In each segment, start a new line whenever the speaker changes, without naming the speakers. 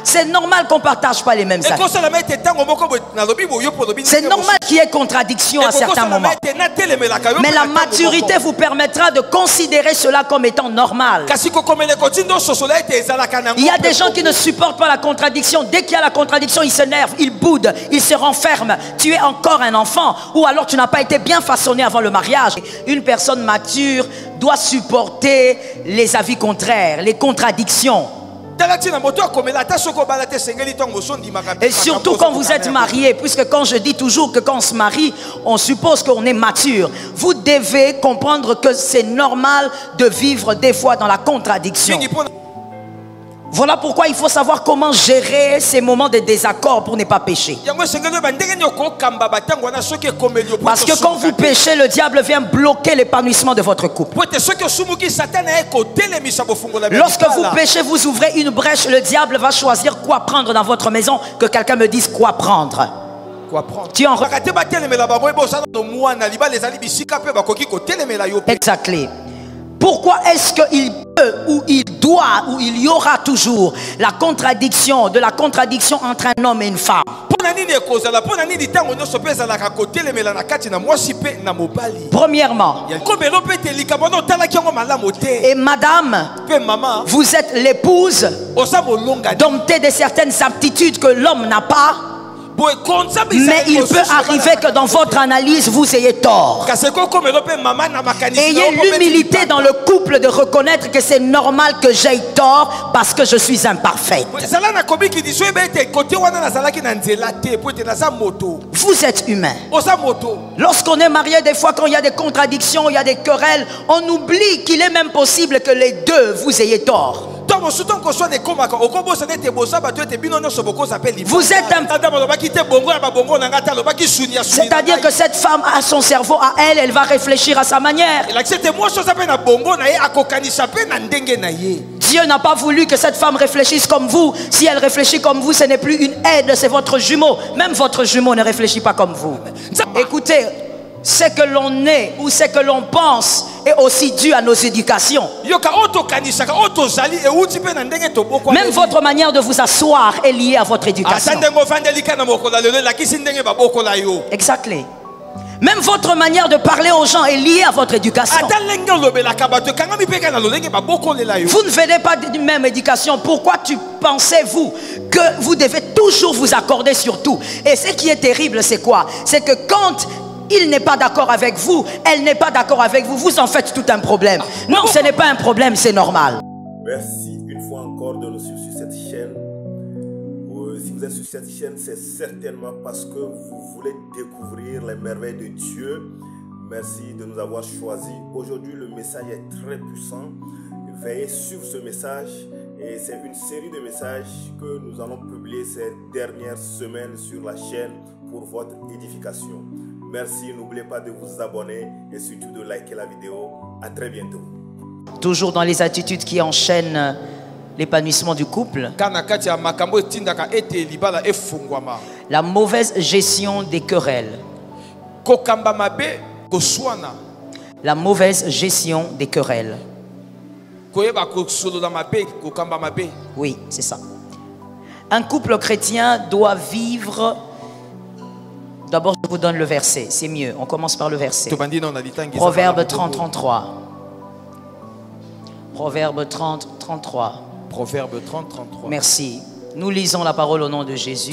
C'est normal qu'on ne partage pas les mêmes avis. C'est normal qu'il y ait contradiction à certains moments. Mais la maturité vous permettra de considérer cela comme étant normal. Il y a des gens qui ne supportent pas la contradiction. Dès qu'il y a la contradiction, ils s'énervent, ils boudent, ils se renferment. Tu es encore un enfant ou alors tu n'as pas été bien façonné avant le mariage. Une personne mature doit supporter les avis contraires, les contradictions. Et surtout quand vous êtes marié, puisque quand je dis toujours que quand on se marie, on suppose qu'on est mature. Vous devez comprendre que c'est normal de vivre des fois dans la contradiction. Voilà pourquoi il faut savoir comment gérer ces moments de désaccord pour ne pas pécher. Parce que quand vous péchez, le diable vient bloquer l'épanouissement de votre couple. Lorsque vous péchez, vous ouvrez une brèche, le diable va choisir quoi prendre dans votre maison. Que quelqu'un me dise quoi prendre. Tu en... Exactement. Pourquoi est-ce qu'il peut ou il doit ou il y aura toujours la contradiction entre un homme et une femme? Premièrement, et madame, vous êtes l'épouse, domptée de certaines aptitudes que l'homme n'a pas. Mais il peut arriver que dans votre analyse, vous ayez tort. Ayez l'humilité dans le couple de reconnaître que c'est normal que j'aie tort parce que je suis imparfaite. Vous êtes humain. Lorsqu'on est marié, des fois quand il y a des contradictions, il y a des querelles, on oublie qu'il est même possible que les deux vous ayez tort. Vous êtes un... C'est-à-dire que cette femme a son cerveau à elle, elle va réfléchir à sa manière. Dieu n'a pas voulu que cette femme réfléchisse comme vous. Si elle réfléchit comme vous, ce n'est plus une aide, c'est votre jumeau. Même votre jumeau ne réfléchit pas comme vous. Écoutez, ce que l'on est ou ce que l'on pense est aussi dû à nos éducations. Même votre manière de vous asseoir est liée à votre éducation. Exactement. Même votre manière de parler aux gens est liée à votre éducation. Vous ne venez pas d'une même éducation. Pourquoi pensez-vous que vous devez toujours vous accorder sur tout? Et ce qui est terrible, c'est quoi? C'est que quand il n'est pas d'accord avec vous, elle n'est pas d'accord avec vous, vous en faites tout un problème. Non, ce n'est pas un problème, c'est normal.
Merci une fois encore de nous suivre sur cette chaîne. Si vous êtes sur cette chaîne, c'est certainement parce que vous voulez découvrir les merveilles de Dieu. Merci de nous avoir choisis. Aujourd'hui, le message est très puissant. Veuillez suivre ce message. Et c'est une série de messages que nous allons publier ces dernières semaines sur la chaîne pour votre édification. Merci, n'oubliez pas de vous abonner et surtout de liker la vidéo. À très bientôt.
Toujours dans les attitudes qui enchaînent l'épanouissement du couple. La mauvaise gestion des querelles. La mauvaise gestion des querelles. Oui, c'est ça. Un couple chrétien doit vivre... D'abord, je vous donne le verset. C'est mieux. On commence par le verset. Proverbe 30, 33. Proverbe 30, 33.
Proverbe 30, 33.
Merci. Nous lisons la parole au nom de Jésus.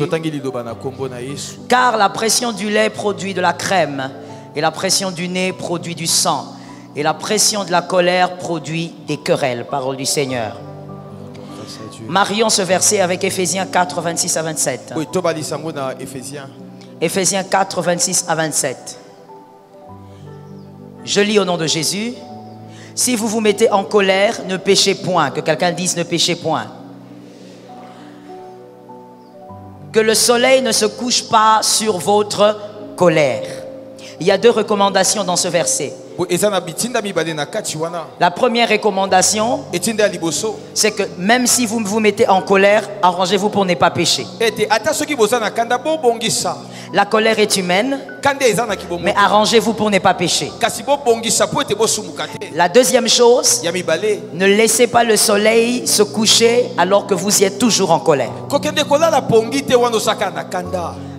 Car la pression du lait produit de la crème, et la pression du nez produit du sang, et la pression de la colère produit des querelles. Parole du Seigneur. Marions ce verset avec Éphésiens 4, 26 à 27. Éphésiens 4, 26 à 27. Je lis au nom de Jésus. Si vous vous mettez en colère, ne péchez point. Que quelqu'un dise ne péchez point. Que le soleil ne se couche pas sur votre colère. Il y a deux recommandations dans ce verset. La première recommandation, c'est que même si vous vous mettez en colère, arrangez-vous pour ne pas pécher. La colère est humaine, mais arrangez-vous pour ne pas pécher. La deuxième chose, ne laissez pas le soleil se coucher alors que vous y êtes toujours en colère.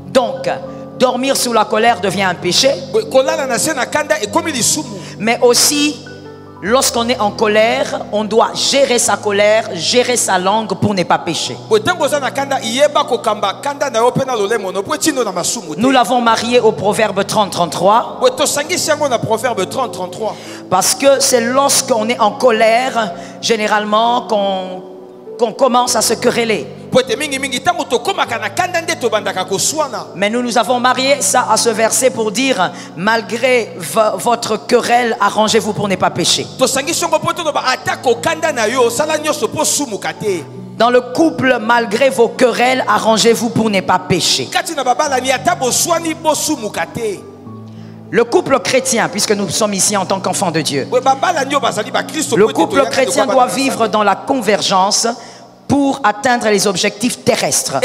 Donc, dormir sous la colère devient un péché. Mais aussi, lorsqu'on est en colère, on doit gérer sa colère, gérer sa langue pour ne pas pécher. Nous l'avons marié au Proverbe 30-33. Parce que c'est lorsqu'on est en colère, généralement, qu'on commence à se quereller. Mais nous avons marié ça à ce verset pour dire, malgré votre querelle, arrangez-vous pour ne pas pécher. Dans le couple, malgré vos querelles, arrangez-vous pour ne pas pécher. Le couple chrétien, puisque nous sommes ici en tant qu'enfants de Dieu, le couple chrétien doit vivre dans la convergence pour atteindre les objectifs terrestres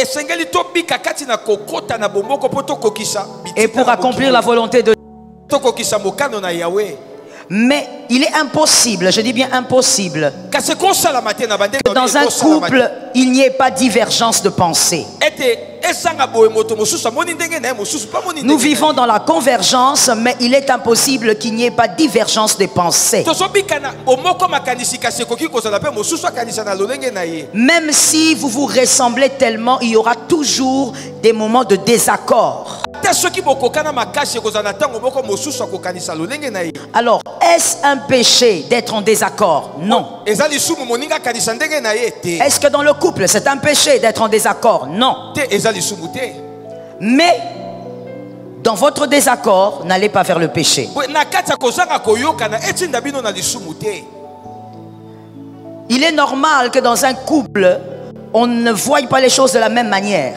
et pour accomplir la volonté de Dieu. Mais il est impossible, je dis bien impossible, que dans un couple, il n'y ait pas divergence de pensée. Nous vivons dans la convergence, mais il est impossible qu'il n'y ait pas divergence de pensée. Même si vous vous ressemblez tellement, il y aura toujours des moments de désaccord. Alors, est-ce un péché d'être en désaccord? Non. Est-ce que dans le couple, c'est un péché d'être en désaccord? Non. Mais dans votre désaccord, n'allez pas vers le péché. Il est normal que dans un couple, on ne voit pas les choses de la même manière.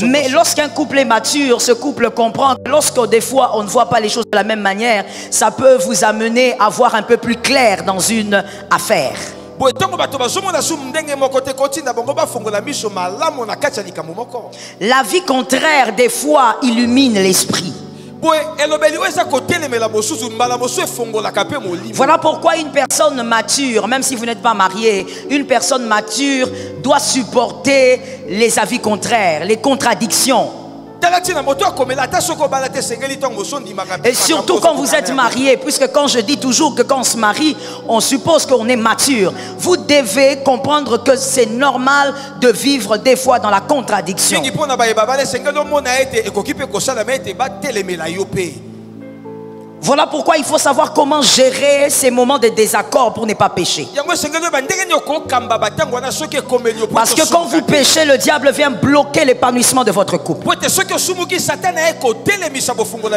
Mais lorsqu'un couple est mature, ce couple comprend que lorsque des fois on ne voit pas les choses de la même manière, ça peut vous amener à voir un peu plus clair dans une affaire. La vie contraire, des fois, illumine l'esprit. Voilà pourquoi une personne mature, même si vous n'êtes pas marié, une personne mature doit supporter les avis contraires, les contradictions. Et surtout quand vous êtes marié, puisque quand je dis toujours que quand on se marie, on suppose qu'on est mature. Vous devez comprendre que c'est normal de vivre des fois dans la contradiction. Voilà pourquoi il faut savoir comment gérer ces moments de désaccord pour ne pas pécher. Parce que quand vous péchez, le diable vient bloquer l'épanouissement de votre couple.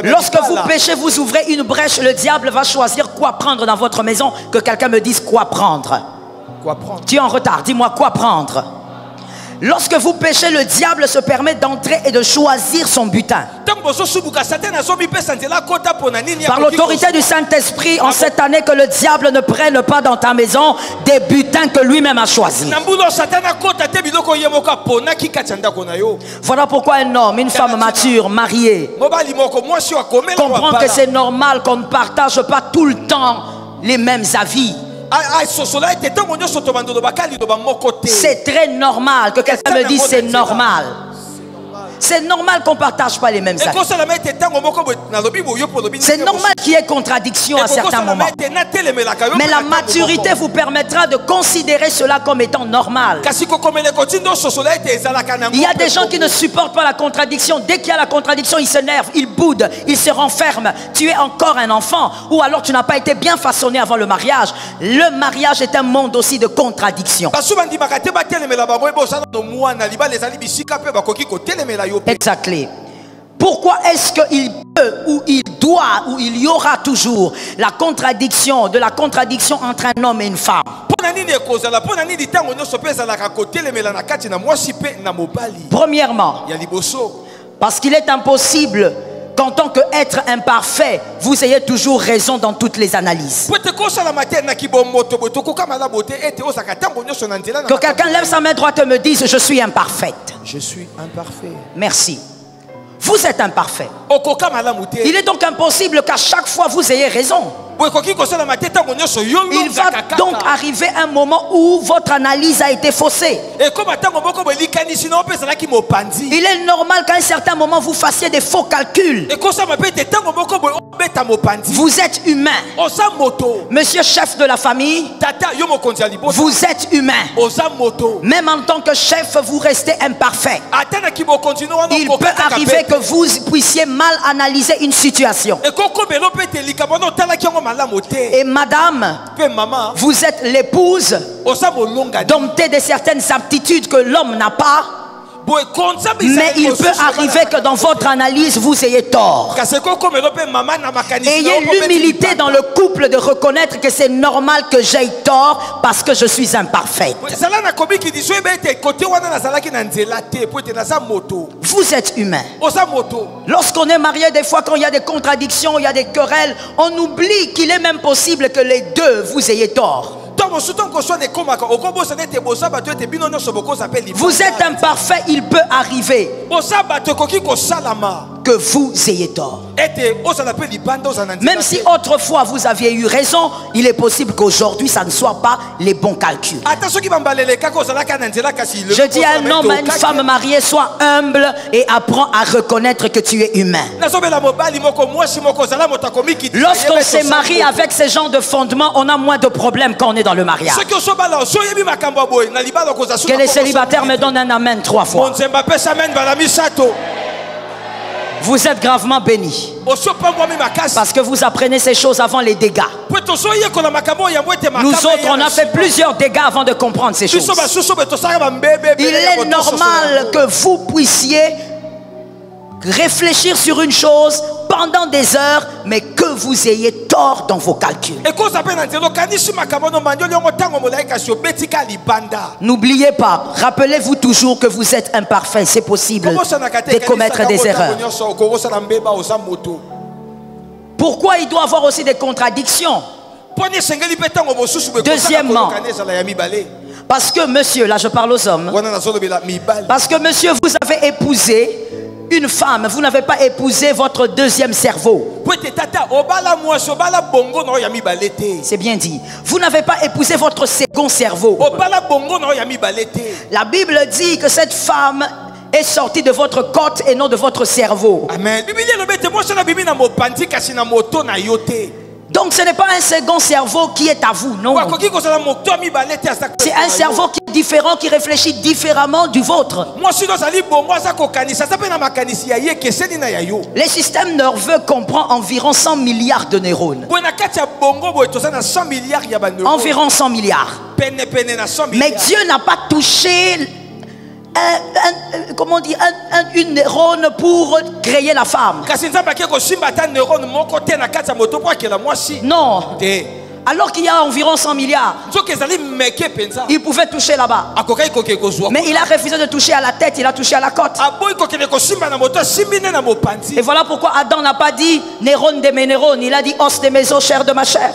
Lorsque vous péchez, vous ouvrez une brèche, le diable va choisir quoi prendre dans votre maison. Que quelqu'un me dise quoi prendre.
Quoi prendre?
Tu es en retard, dis-moi quoi prendre. Lorsque vous péchez, le diable se permet d'entrer et de choisir son butin. Par l'autorité du Saint-Esprit, en cette année, que le diable ne prenne pas dans ta maison des butins que lui-même a choisis. Voilà pourquoi un homme, une femme mature, mariée, comprend que c'est normal qu'on ne partage pas tout le temps les mêmes avis. C'est très normal que quelqu'un me dise c'est normal. C'est normal qu'on ne partage pas les mêmes avis. C'est normal qu'il y ait contradiction à certains moments. Mais la maturité vous permettra de considérer cela comme étant normal. Il y a des gens qui ne supportent pas la contradiction. Dès qu'il y a la contradiction, ils s'énervent, ils boudent, ils se renferment. Tu es encore un enfant, ou alors tu n'as pas été bien façonné avant le mariage. Le mariage est un monde aussi de contradiction. Exactement. Pourquoi est-ce qu'il peut, ou il doit, ou il y aura toujours la contradiction, de la contradiction entre un homme et une femme? Premièrement, parce qu'il est impossible qu'en tant qu'être imparfait, vous ayez toujours raison dans toutes les analyses. Que quelqu'un lève sa main droite et me dise, je suis imparfaite.
Je suis imparfait.
Merci. Vous êtes imparfait. Il est donc impossible qu'à chaque fois vous ayez raison. Il va donc arriver un moment où votre analyse a été faussée. Il est normal qu'à un certain moment vous fassiez des faux calculs. Vous êtes humain. Monsieur chef de la famille, vous êtes humain. Même en tant que chef, vous restez imparfait. Il peut arriver que vous puissiez mal analyser une situation. Et madame, vous êtes l'épouse domptée de certaines aptitudes que l'homme n'a pas. Mais il peut arriver que dans votre analyse, vous ayez tort. Ayez l'humilité dans le couple de reconnaître que c'est normal que j'aie tort parce que je suis imparfaite. Vous êtes humain. Lorsqu'on est marié, des fois, quand il y a des contradictions, il y a des querelles, on oublie qu'il est même possible que les deux vous ayez tort. Vous êtes imparfait, il peut arriver que vous ayez tort. Même si autrefois vous aviez eu raison, il est possible qu'aujourd'hui ça ne soit pas les bons calculs. Je dis à un homme, à une femme mariée, sois humble et apprends à reconnaître que tu es humain. Lorsqu'on se marie avec ce genre de fondement, on a moins de problèmes quand on est dans le mariage. Que les célibataires me donnent un amen 3 fois. Vous êtes gravement bénis. Parce que vous apprenez ces choses avant les dégâts. Nous autres, on a fait plusieurs dégâts avant de comprendre ces choses. Il est normal que vous puissiez réfléchir sur une chose pendant des heures, mais que vous ayez tort dans vos calculs. N'oubliez pas, rappelez-vous toujours que vous êtes imparfait. C'est possible de commettre des erreurs. Pourquoi il doit y avoir aussi des contradictions? Deuxièmement, parce que monsieur, là je parle aux hommes, parce que monsieur, vous avez épousé une femme, vous n'avez pas épousé votre deuxième cerveau. C'est bien dit. Vous n'avez pas épousé votre second cerveau. La Bible dit que cette femme est sortie de votre côte et non de votre cerveau. Amen. Donc ce n'est pas un second cerveau qui est à vous, non. C'est un cerveau qui est différent, qui réfléchit différemment du vôtre. Les systèmes nerveux comprend environ 100 milliards de neurones. Environ 100 milliards. Mais Dieu n'a pas touché comment on dit, une neurone pour créer la femme. Non. Alors qu'il y a environ 100 milliards, il pouvait toucher là-bas. Mais il a refusé de toucher à la tête, il a touché à la côte. Et voilà pourquoi Adam n'a pas dit neurone de mes neurones, il a dit os de mes os, chair de ma chair.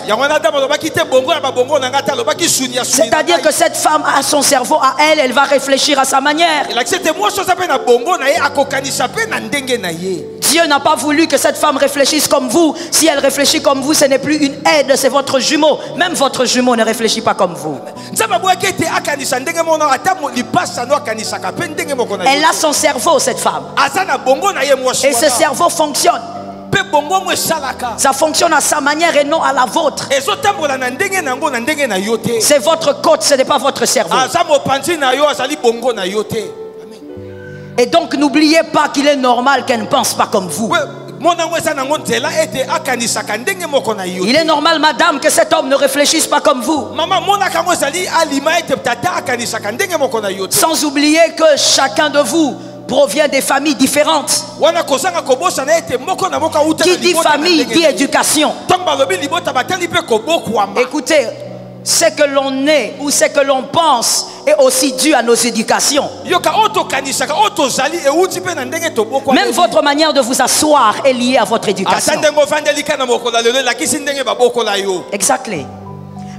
C'est-à-dire que cette femme a son cerveau à elle, elle va réfléchir à sa manière. Dieu n'a pas voulu que cette femme réfléchisse comme vous. Si elle réfléchit comme vous, ce n'est plus une aide, c'est votre jumeau. Même votre jumeau ne réfléchit pas comme vous. Elle a son cerveau, cette femme. Et ce cerveau fonctionne. Ça fonctionne à sa manière et non à la vôtre. C'est votre côte, ce n'est pas votre cerveau. Et donc n'oubliez pas qu'il est normal qu'elle ne pense pas comme vous. Il est normal, madame, que cet homme ne réfléchisse pas comme vous. Sans oublier que chacun de vous provient des familles différentes. Qui dit famille dit éducation. Écoutez, ce que l'on est ou ce que l'on pense est aussi dû à nos éducations. Même votre manière de vous asseoir est liée à votre éducation. Exactly.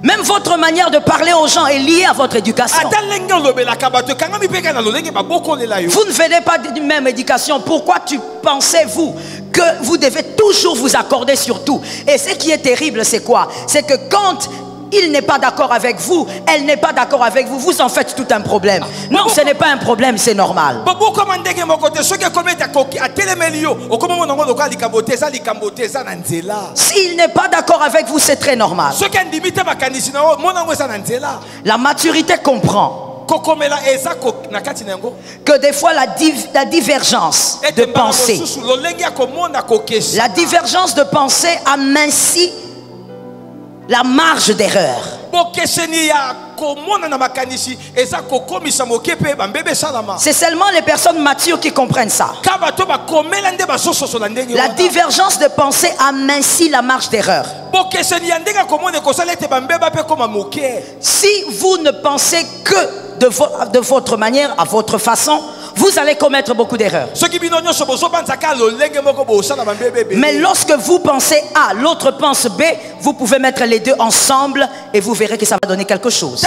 Même votre manière de parler aux gens est liée à votre éducation. Vous ne venez pas d'une même éducation. Pourquoi pensez-vous que vous devez toujours vous accorder sur tout? Et ce qui est terrible, c'est quoi? C'est que quand il n'est pas d'accord avec vous, elle n'est pas d'accord avec vous, vous en faites tout un problème. Non, ce n'est pas un problème, c'est normal. S'il n'est pas d'accord avec vous, c'est très normal. La maturité comprend que des fois la divergence de pensée, amincit la marge d'erreur. C'est seulement les personnes matures qui comprennent ça. La divergence de pensée amincit la marge d'erreur. Si vous ne pensez que de votre manière, à votre façon, vous allez commettre beaucoup d'erreurs. Mais lorsque vous pensez A, l'autre pense B, vous pouvez mettre les deux ensemble et vous verrez que ça va donner quelque chose.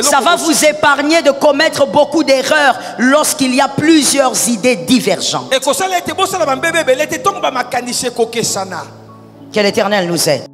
Ça va vous épargner de commettre beaucoup d'erreurs lorsqu'il y a plusieurs idées divergentes. Que l'Éternel nous aide.